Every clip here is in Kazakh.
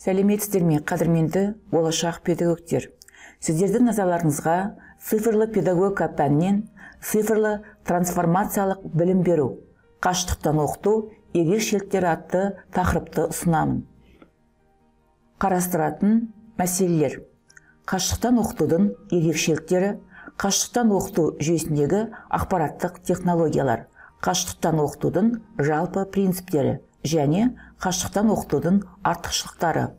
Сәлеметсіздер ме, қадірменді болашақ педагогтер. Сіздердің назарларыңызға цифрлы педагогика пәнінен цифрлы трансформациялық білім беру, қашықтықтан оқыту ерекшеліктері атты тақырыпты ұсынамын. Қарастыратын мәселелер: қашықтан оқытудың ерекшеліктері, қашықтан оқыту жүйесіндегі ақпараттық технологиялар, қашықтан оқытудың жалпы принциптері және қашықтан оқытудың артықшылықтары.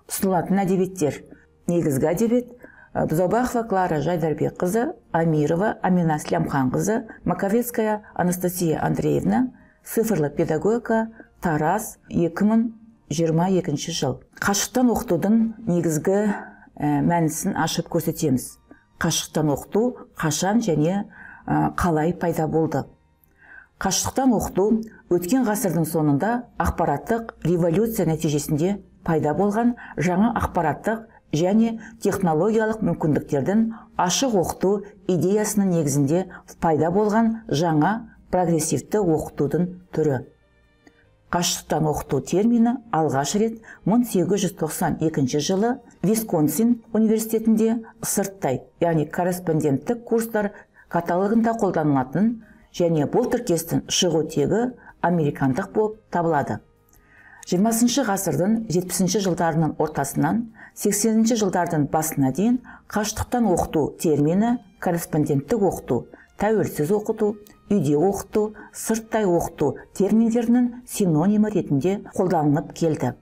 Ұсынылатын әдебиеттер: негізгі әдебиет Бұзаубақова Клара Жайдарбекқызы, Амирова Амина Слямханқызы, Маковецкая Анастасия Андреевна, цифрлы педагогика, Тараз, 2022 жыл. Қашықтан оқытудың негізгі мәнісін ашып көрсетеміз. Қашықтан оқыту қашан және қалай пайда болды? Қашықтан оқыту өткен ғасырдың соңында ақпараттық революция нәтижесінде пайда болған жаңа ақпараттық және технологиялық мүмкіндіктердің ашық оқыту идеясының негізінде пайда болған жаңа прогрессивті оқытудың түрі. Қашықтан оқыту термині алғаш рет 1892 жылы Висконсин университетінде сырттай, яғни корреспонденттік курстар каталогында қолданылатын және бұл тіркестің шығу тегі американдық болып табылады. 20 ғасырдың 70 жылдарының ортасынан 80 жылдардың басына дейін қашықтан оқыту термині корреспонденттік оқыту, тәуелсіз оқыту, үйде оқыту, сырттай оқыту терминдерінің синонимі ретінде қолданылып келді.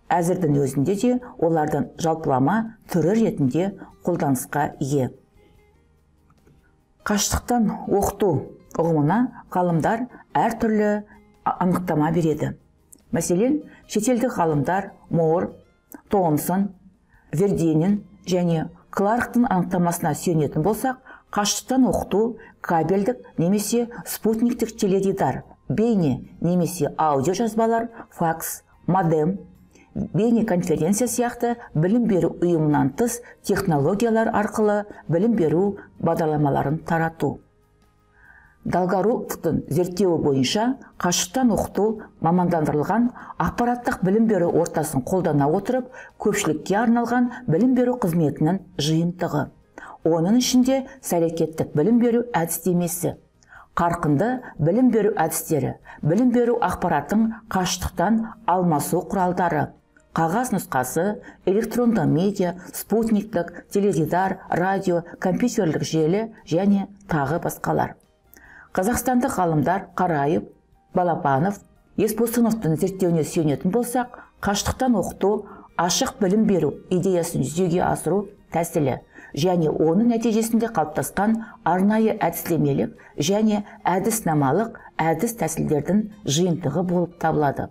Әзірдің өзінде де олардың жалпылама түрі ретінде қолданысқа ие. Қашықтан оқыту ұғымына ғалымдар әртүрлі анықтама береді. Мәселен, шетелдік ғалымдар Мор, Томсон, Верденин және Кларктың анықтамасына сүйенетін болсақ, қашықтан оқыту кабельдік немесе спутниктік теледидар, бейне немесе аудио жазбалар, факс, модем, бейне конференция сияқты білім беру ұйымынан тыс технологиялар арқылы білім беру бағдарламаларын тарату. Долгоруковтың зерттеуі бойынша қашықтан оқыту мамандандырылған ақпараттық білім беру ортасын қолдана отырып көпшілікке арналған білім беру қызметінің жиынтығы. Оның ішінде сәлекеттік білім беру әдістемесі, қарқынды білім беру әдістері, білім беру ақпараттың қашықтықтан алмасу құралдары, қағаз нұсқасы, электронды медиа, спутниктік, теледидар, радио, компьютерлік желі және тағы басқалар. Қазақстандық ғалымдар Қараев, Балапанов, Есбосыновтың зерттеуіне сүйенетін болсақ, қашықтан оқыту ашық білім беру идеясын жүзеге асыру тәсілі және оның нәтижесінде қалыптасқан арнайы әдістемелік және әдіснамалық әдіс тәсілдердің жиынтығы болып табылады.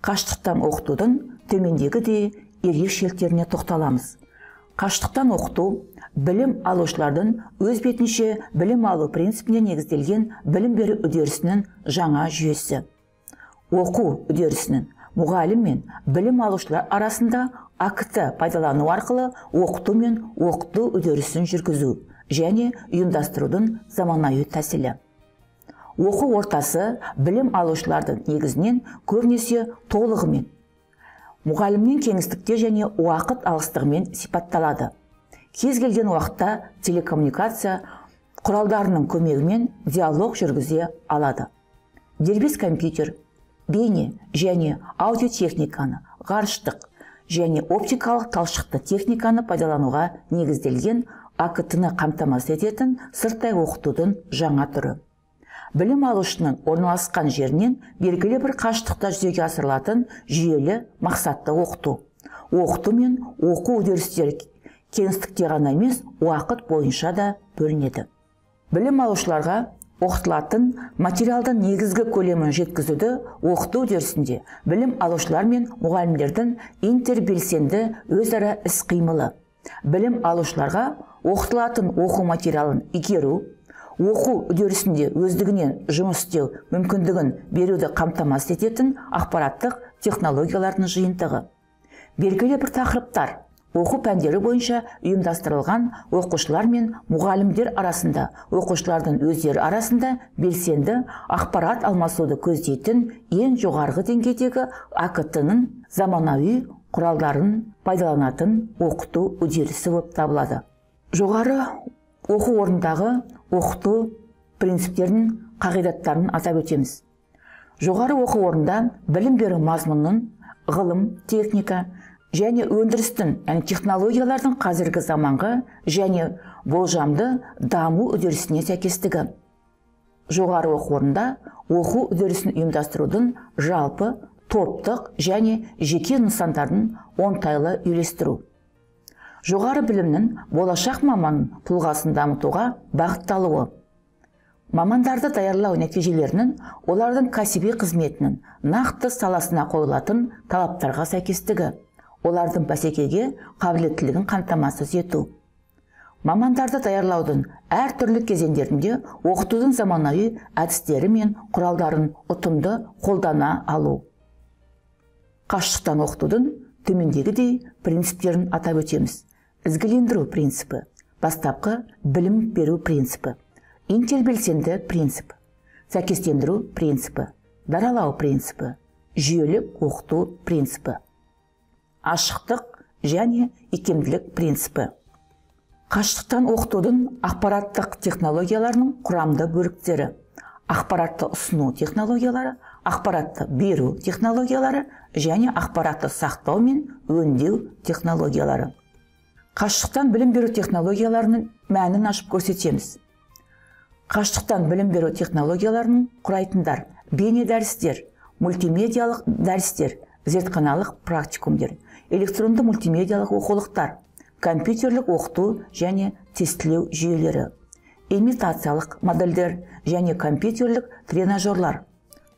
Қашықтан оқытудың төмендегідей ерекшеліктеріне тоқталамыз. Қашықтан оқыту білім алушылардың өз бетінше білім алу принципіне негізделген білім беру үдерісінің жаңа жүйесі. Оқу үдерісінің мұғалім мен білім алушылар арасында акты пайдалану арқылы оқыту мен оқыту үдерісін жүргізу және ұйымдастырудың заманауи тәсілі. Оқу ортасы білім алушылардың негізінен көбінесе толығымен мұғалімнен кеңістікте және уақыт алыстығымен сипатталады. Кез келген уақытта телекоммуникация құралдарының көмегімен диалог жүргізе алады. Дербес компьютер, бейне және аудиотехниканы, ғарыштық және оптикалық талшықты техниканы пайдалануға негізделген АКТ-ны қамтамасыз ететін сырттай оқытудың жаңа түрі. Білім алушының орналасқан жерінен белгілі бір қашықтықта жүзеге асырылатын жүйелі мақсатты оқыту. Оқыту мен оқу үдерістері кеңістікте ғана емес, уақыт бойынша да бөлінеді. Білім алушыларға оқытылатын материалдың негізгі көлемін жеткізуді оқыту үдерісінде білім алушылар мен мұғалімдердің интербелсенді өзара іс-қимылы. Білім алушыларға оқытылатын оқу материалын игеру, оқу үдерісінде өздігінен жұмыс істеу мүмкіндігін беруді қамтамасыз ететін ақпараттық технологиялардың жиынтығы. Белгілі бір тақырыптар, оқу пәндері бойынша ұйымдастырылған оқушылар мен мұғалімдер арасында, оқушылардың өздері арасында белсенді ақпарат алмасуды көздейтін ең жоғарғы деңгейдегі АКТ-ның заманауи құралдарын пайдаланатын оқыту үдерісі болып табылады. Жоғары оқу орнындағы оқыту принциптерінің қағидаттарын атап өтеміз. Жоғары оқу орнында білім беру мазмұнының ғылым, техника және өндірістің, технологиялардың қазіргі заманғы және болжамды даму үдерісіне сәйкестігі. Жоғары оқу орнында оқу үдерісін ұйымдастырудың жалпы, топтық және жеке нысандарын оңтайлы үйлестіру. Жоғары білімнің болашақ маманның тұлғасын дамытуға бағытталуы. Мамандарды даярлау нәтижелерінің олардың кәсіби қызметінің нақты саласына қойылатын талаптарға сәйкестігі. Олардың бәсекеге қабілеттілігін қамтамасыз ету. Мамандарды даярлаудың әртүрлі кезеңдерінде оқытудың заманауи әдістері мен құралдарын ұтымды қолдана алу. Қашықтан оқытудың төмендегідей принциптерін атап өтеміз. Ізгілендіру принципі, бастапқы білім беру принципі, интербелсенді принцип, сәйкестендіру принципі, даралау принципі, жүйелік оқыту принципі, ашықтық және икемділік принципі. Қашықтан оқытудың ақпараттық технологияларының құрамды бөліктері: ақпаратты ұсыну технологиялары, ақпаратты беру технологиялары және ақпаратты сақтау мен өңдеу технологиялары. Қашықтан білім беру технологияларының мәнін ашып көрсетеміз. Қашықтан білім беру технологияларының құрайтындар: бейне дәрістер, мультимедиалық дәрістер, зертханалық практикумдер, электронды мультимедиалық оқулықтар, компьютерлік оқыту және тестілеу жүйелері, имитациялық модельдер және компьютерлік тренажерлар,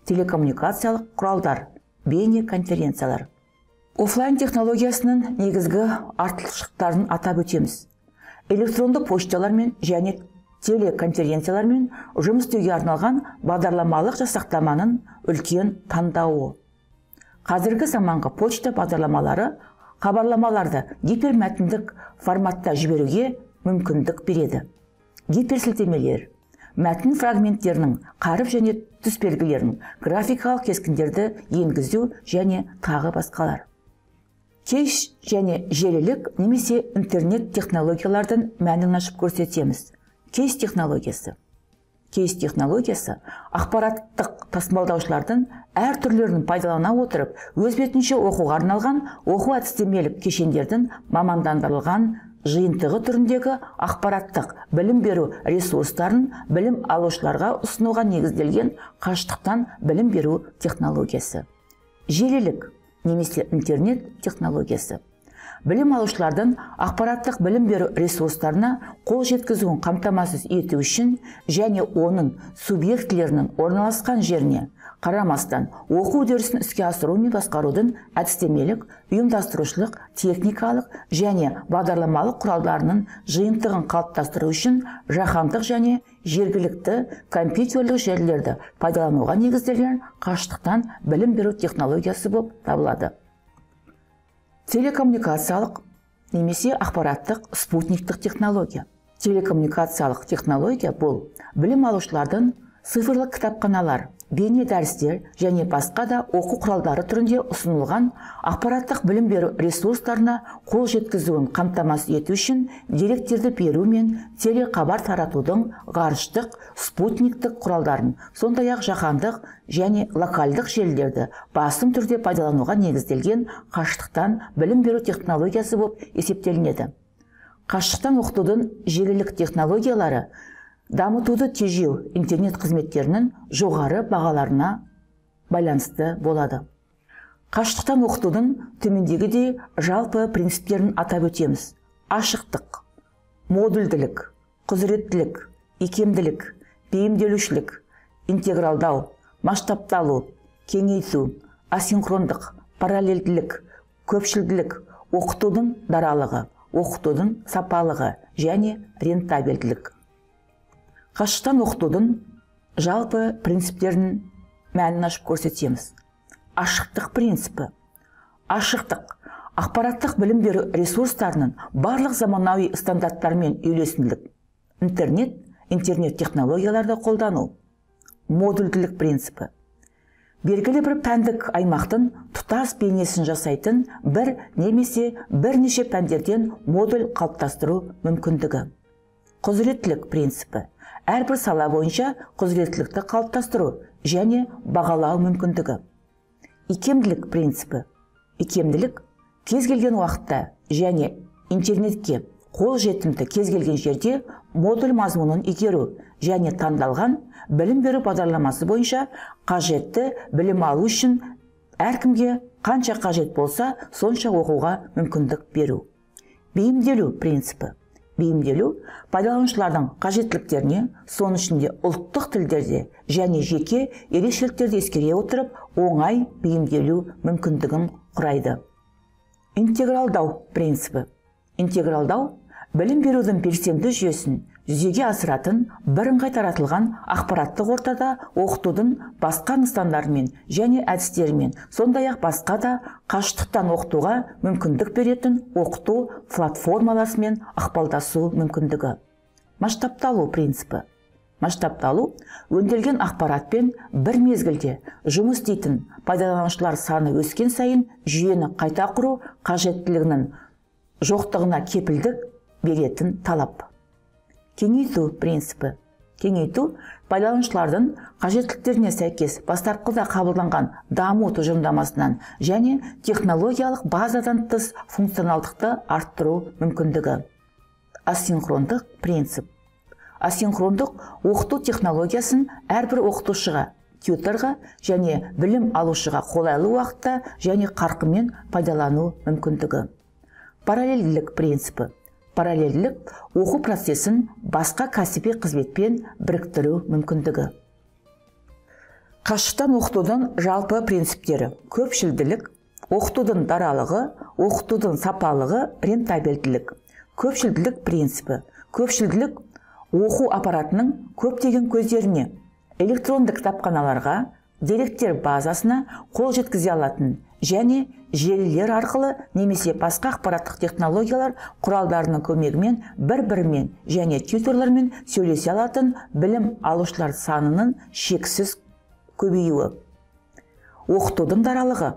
телекоммуникациялық құралдар, бейне конференциялар. Офлайн технологиясының негізгі артықшылықтарын атап өтеміз. Электронды почталармен және телеконференциялармен жұмыс істеуге арналған бағдарламалық жасақтаманың үлкен таңдауы. Қазіргі заманғы почта бағдарламалары хабарламаларды гипермәтіндік форматта жіберуге мүмкіндік береді. Гиперсілтемелер, мәтін фрагменттерінің қаріп және түс белгілерін, графикалық кескіндерді енгізу және тағы басқалар. Кеш және желілік немесе интернет технологиялардың мәнін ашып көрсетеміз. Кеш технологиясы. Кеш технологиясы ақпараттық тасымалдаушылардың әр түрлерін пайдалана отырып, өз бетінше оқуға арналған оқу әдістемелік кешендердің мамандандырылған жиынтығы түріндегі ақпараттық білім беру ресурстарын білім алушыларға ұсынуға негізделген қашықтан білім беру технологиясы. Желілік немесе интернет технологиясы. Білім алушылардың ақпараттық білім беру ресурстарына қол жеткізуін қамтамасыз ету үшін және оның субъектілерінің орналасқан жеріне қарамастан оқу үдерісін іске асыру мен басқарудың әдістемелік, ұйымдастырушылық, техникалық және бағдарламалық құралдарының жиынтығын қалыптастыру үшін жаһандық және жергілікті компьютерлік желілерді пайдалануға негізделген қашықтан білім беру технологиясы болып табылады. Телекоммуникациялық немесе ақпараттық спутниктік технология. Телекоммуникациялық технология бұл білім алушылардың цифрлы кітапханалар, бейне дәрістер және басқа да оқу құралдары түрінде ұсынылған ақпараттық білім беру ресурстарына қол жеткізуін қамтамасыз ету үшін деректерді беру мен телекабар таратудың ғарыштық, спутниктік құралдарын, сондай-ақ жаһандық және локальдық желілерді басым түрде пайдалануға негізделген қашықтан білім беру технологиясы болып есептелінеді. Қашықтан оқытудың желілік технологиялары дамытуды тежеу интернет қызметтерінің жоғары бағаларына байланысты болады. Қашықтан оқытудың төмендегідей жалпы принциптерін атап өтеміз. Ашықтық, модульділік, құзыреттілік, икемділік, бейімделушілік, интегралдау, масштабталу, кеңейту, асинхрондық, параллельділік, көпшілділік, оқытудың даралығы, оқытудың сапалығы және рентабелділік. Қашықтан оқытудың жалпы принциптерін мәнін ашып көрсетеміз. Ашықтық принципі. Ашықтық ақпараттық білім беру ресурстарының барлық заманауи стандарттармен үйлесімділік, интернет технологияларды қолдану, модульділік принципі. Белгілі бір пәндік аймақтың тұтас бейнесін жасайтын бір немесе бірнеше пәндерден модуль қалыптастыру мүмкіндігі. Құзыреттілік принципі. Әрбір сала бойынша құзыреттілікті қалыптастыру және бағалау мүмкіндігі. Икемділік принципі. Икемділік кез келген уақытта және интернетке қол жетімді кез келген жерде модуль мазмұнын игеру және таңдалған білім беру бағдарламасы бойынша қажетті білім алу үшін әркімге қанша қажет болса, сонша оқуға мүмкіндік беру. Бейімделу принципі. Бейімделу пайдаланушылардың қажеттіліктеріне, соның ішінде ұлттық тілдерде және жеке ерекшеліктерді ескере отырып, оңай бейімделу мүмкіндігін құрайды. Интегралдау принципі. Интегралдау білім берудің белсенді жүйесін жүзеге асыратын бірыңғай таратылған ақпараттық ортада оқытудың басқа нысандарымен және әдістерімен, сондай-ақ басқа да қашықтықтан оқытуға мүмкіндік беретін оқыту платформаларымен ықпалдасу мүмкіндігі. Масштабталу принципі. Масштабталу өңделген ақпаратпен бір мезгілде жұмыс істейтін пайдаланушылар саны өскен сайын жүйені қайта құру қажеттілігінің жоқтығына кепілдік беретін талап. Кеңейту принципі. Кеңейту пайдаланушылардың қажеттіліктеріне сәйкес бастапқыда қабылданған даму тұжырымдамасынан және технологиялық базадан тыс функционалдықты арттыру мүмкіндігі. Асинхрондық принцип. Асинхрондық оқыту технологиясын әрбір оқытушыға, тьюторға және білім алушыға қолайлы уақытта және қарқынмен пайдалану мүмкіндігі. Параллельділік принципі. Параллельділік оқу процесін басқа кәсіби қызметпен біріктіру мүмкіндігі. Қашықтан оқытудың жалпы принциптері. Көпшілділік, оқытудың даралығы, оқытудың сапалығы, рентабелділік. Көпшілділік принципі. Көпшілділік оқу аппаратының көптеген көздеріне, электрондық кітапханаларға, деректер базасына қол жеткізе алатын және желілер арқылы немесе басқа ақпараттық технологиялар құралдарының көмегімен бір-бірімен және тьюторлармен сөйлесе алатын білім алушылар санының шексіз көбеюі. Оқытудың даралығы.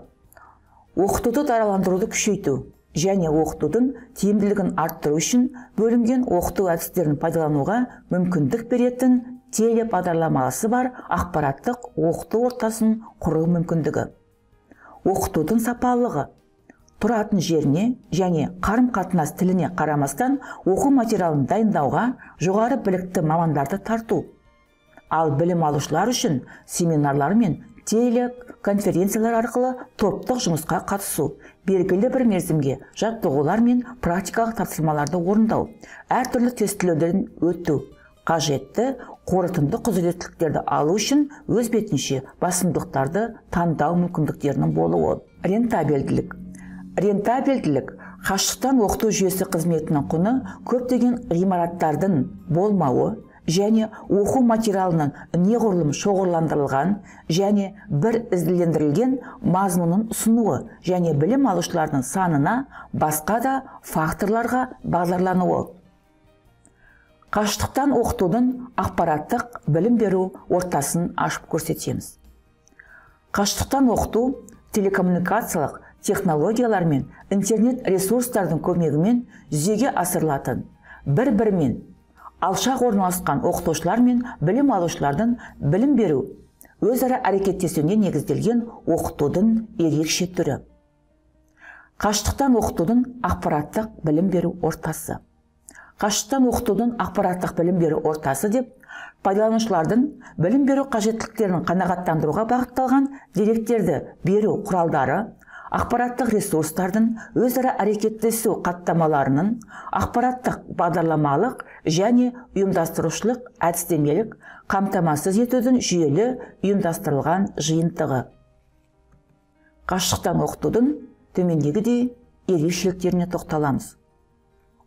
Оқытуды дараландыруды күшейту және оқытудың тиімділігін арттыру үшін бөлінген оқыту әдістерін пайдалануға мүмкіндік беретін телебағдарламасы бар ақпараттық оқыту ортасын құру мүмкіндігі. Оқытудың сапалығы. Тұратын жеріне және қарым-қатынас тіліне қарамастан оқу материалын дайындауға жоғары білікті мамандарды тарту. Ал білім алушылар үшін семинарлар мен телеконференциялар арқылы топтық жұмысқа қатысу, белгілі бір мерзімге жаттығулар мен практикалық тапсырмаларды орындау, әртүрлі тестілеуден өту, қажетті қорытынды құзыреттіліктерді алу үшін өз бетінше басымдықтарды таңдау мүмкіндіктерінің болуы. Рентабелділік. Рентабелділік қашықтан оқыту жүйесі қызметінің құны көптеген ғимараттардың болмауы және оқу материалының неғұрлым шоғырландырылған және бір іздендірілген мазмұнын ұсынуы және білім алушылардың санына басқа да факторларға бағдарлануы. Қашықтықтан оқытудың ақпараттық білім беру ортасын ашып көрсетеміз. Қашықтықтан оқыту телекоммуникациялық технологиялар мен интернет ресурстардың көмегімен жүзеге асырылатын бір-бірімен алшақ орналасқан оқытушылар мен білім алушылардың білім беру өзара әрекеттесуіне негізделген оқытудың ерекше түрі. Қашықтықтан оқытудың ақпараттық білім беру ортасы. Қашықтан оқытудың ақпараттық білім беру ортасы деп пайдаланушылардың білім беру қажеттіліктерін қанағаттандыруға бағытталған деректерді беру құралдары, ақпараттық ресурстардың өзара әрекеттесу қаттамаларының ақпараттық бағдарламалық және ұйымдастырушылық әдістемелік қамтамасыз етудің жүйелі ұйымдастырылған жиынтығы. Қашықтан оқытудың төмендегідей ерекшеліктеріне тоқталамыз.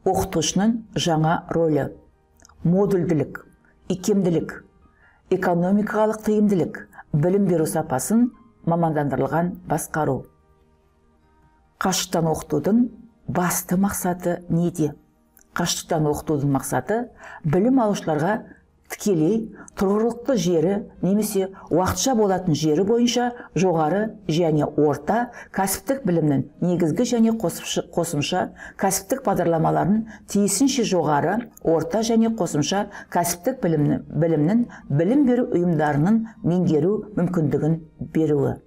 Оқытушының жаңа рөлі, модульділік, икемділік, экономикалық тиімділік, білім беру сапасын мамандандырылған басқару. Қашықтан оқытудың басты мақсаты неде? Қашықтан оқытудың мақсаты білім алушыларға тікелей тұрғылықты жері немесе уақытша болатын жері бойынша жоғары және орта кәсіптік білімнің негізгі және қосымша кәсіптік бағдарламаларын тиісінше жоғары, орта және қосымша кәсіптік білімнің білім беру ұйымдарының меңгеру мүмкіндігін беруі.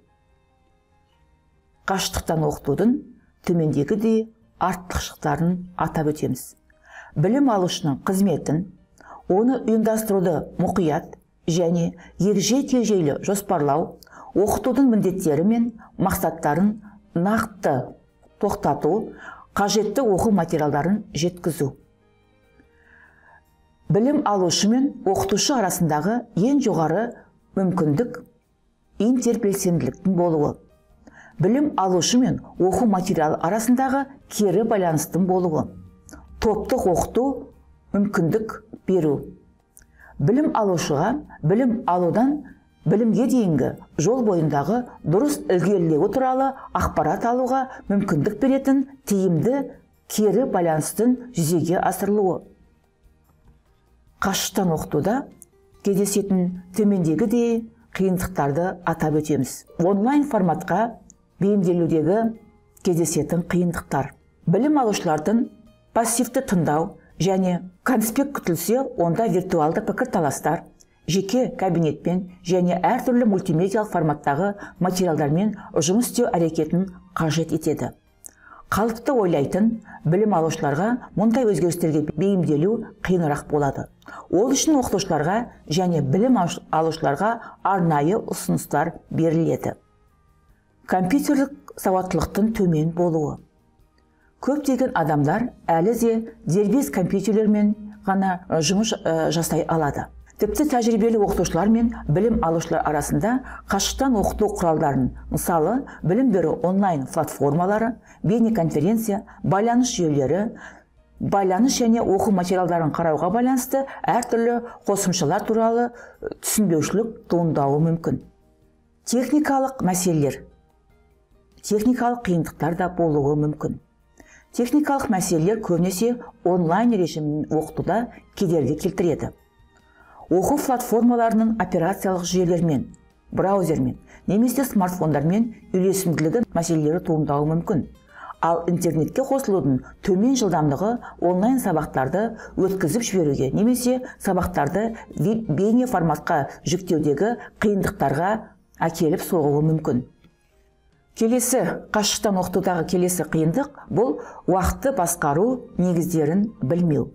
Қашықтан оқытудың төмендегідей артықшылықтарын атап өтеміз. Білім алушының қызметін, оны ұйымдастыруды мұқият және егжей-тегжейлі жоспарлау, оқытудың міндеттері мен мақсаттарын нақты тоқтату, қажетті оқу материалдарын жеткізу. Білім алушы мен оқытушы арасындағы ең жоғары мүмкіндік интербелсенділіктің болуы. Білім алушы мен оқу материалы арасындағы кері байланыстың болуы. Топтық оқыту мүмкіндік беру. Білім алушыға білім алудан білімге дейінгі жол бойындағы дұрыс ілгерілеуі туралы ақпарат алуға мүмкіндік беретін тиімді кері байланыстың жүзеге асырылуы. Қашықтан оқытуда кездесетін төмендегідей қиындықтарды атап өтеміз. Онлайн форматқа бейімделудегі кездесетін қиындықтар. Білім алушылардың пассивті тыңдау және конспект күтілсе, онда виртуалды пікірталастар, жеке кабинетпен және әртүрлі мультимедиалық форматтағы материалдармен жұмыс істеу әрекетін қажет етеді. Қалыпты ойлайтын білім алушыларға мұндай өзгерістерге бейімделу қиынырақ болады. Ол үшін оқытушыларға және білім алушыларға арнайы ұсыныстар беріледі. Компьютерлік сауаттылықтың төмен болуы. Көптеген адамдар әлі де дербес компьютерлермен ғана жұмыс жасай алады. Тіпті тәжірибелі оқытушылар мен білім алушылар арасында қашықтан оқыту құралдарын, мысалы, білім беру онлайн платформалары, бейнеконференция, байланыс жүйелері, байланыс және оқу материалдарын қарауға байланысты әртүрлі қосымшалар туралы түсінбеушілік туындауы мүмкін. Техникалық мәселелер. Техникалық қиындықтар да болуы мүмкін. Техникалық мәселелер көбінесе онлайн режимін оқытуда кедергі келтіреді. Оқу платформаларының операциялық жүйелермен, браузермен, немесе смартфондармен үйлесімділігі мәселелері туындауы мүмкін. Ал интернетке қосылудың төмен жылдамдығы онлайн сабақтарды өткізіп жіберуге, немесе сабақтарды бейне форматқа жүктеудегі қиындықтарға әкеліп соғуы мүмкін. Келесі қашықтан оқытудағы келесі қиындық бұл уақытты басқару негіздерін білмеу.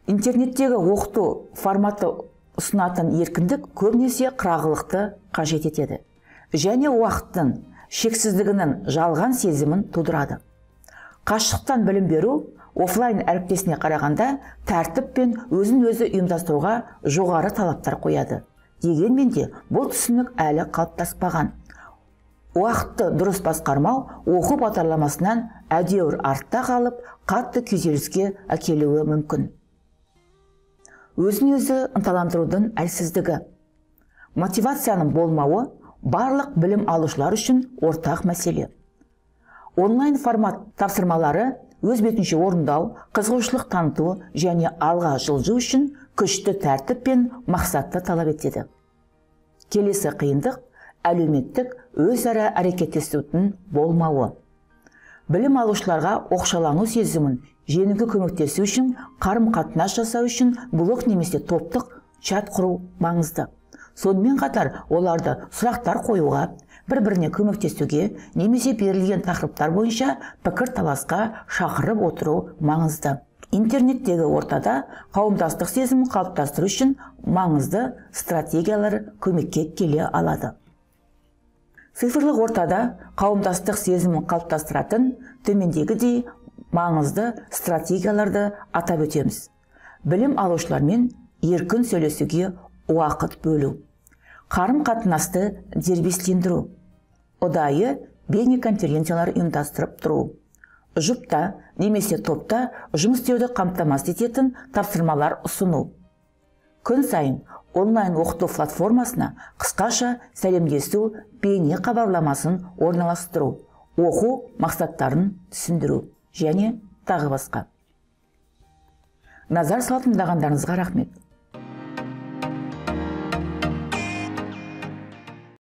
Интернеттегі оқыту форматы ұсынатын еркіндік көбінесе қырағылықты қажет етеді. Және уақыттың шексіздігінің жалған сезімін тудырады. Қашықтан білім беру офлайн әріптесіне қарағанда тәртіп пен өзін-өзі ұйымдастыруға жоғары талаптар қояды. Дегенмен де бұл түсінік әлі қалыптаспаған. Уақытты дұрыс басқармау оқу бағдарламасынан әдеуір артта қалып, қатты күйзеліске әкелуі мүмкін. Өзін-өзі ынталандырудың әлсіздігі. Мотивацияның болмауы барлық білім алушылар үшін ортақ мәселе. Онлайн формат тапсырмалары өз бетінше орындау, қызығушылық таныту және алға жылжу үшін күшті тәртіп пен мақсатты талап етеді. Келесі қиындық әлеуметтік өзара әрекеттесудің болмауы. Білім алушыларға оқшалану сезімін жеңуге көмектесу үшін, қарым-қатынас жасау үшін блог немесе топтық чат құру маңызды. Сонымен қатар оларды сұрақтар қоюға, бір-біріне көмектесуге немесе берілген тақырыптар бойынша пікір-таласқа шақырып отыру маңызды. Интернеттегі ортада қауымдастық сезімін қалыптастыру үшін маңызды стратегиялар көмекке келе алады. Цифрлық ортада қауымдастық сезімін қалыптастыратын төмендегідей маңызды стратегияларды атап өтеміз. Білім алушылармен еркін сөйлесуге уақыт бөлу. Қарым-қатынасты дербестендіру. Ұдайы бейнеконференциялар ұйымдастырып тұру. Жұпта немесе топта жұмыс істеуді қамтамасыз ететін тапсырмалар ұсыну. Күн сайын онлайн оқыту платформасына қысқаша сәлемдесу бейне хабарламасын орналастыру. оқу мақсаттарын түсіндіру және тағы басқа. Назар салып тыңдағандарыңызға рахмет.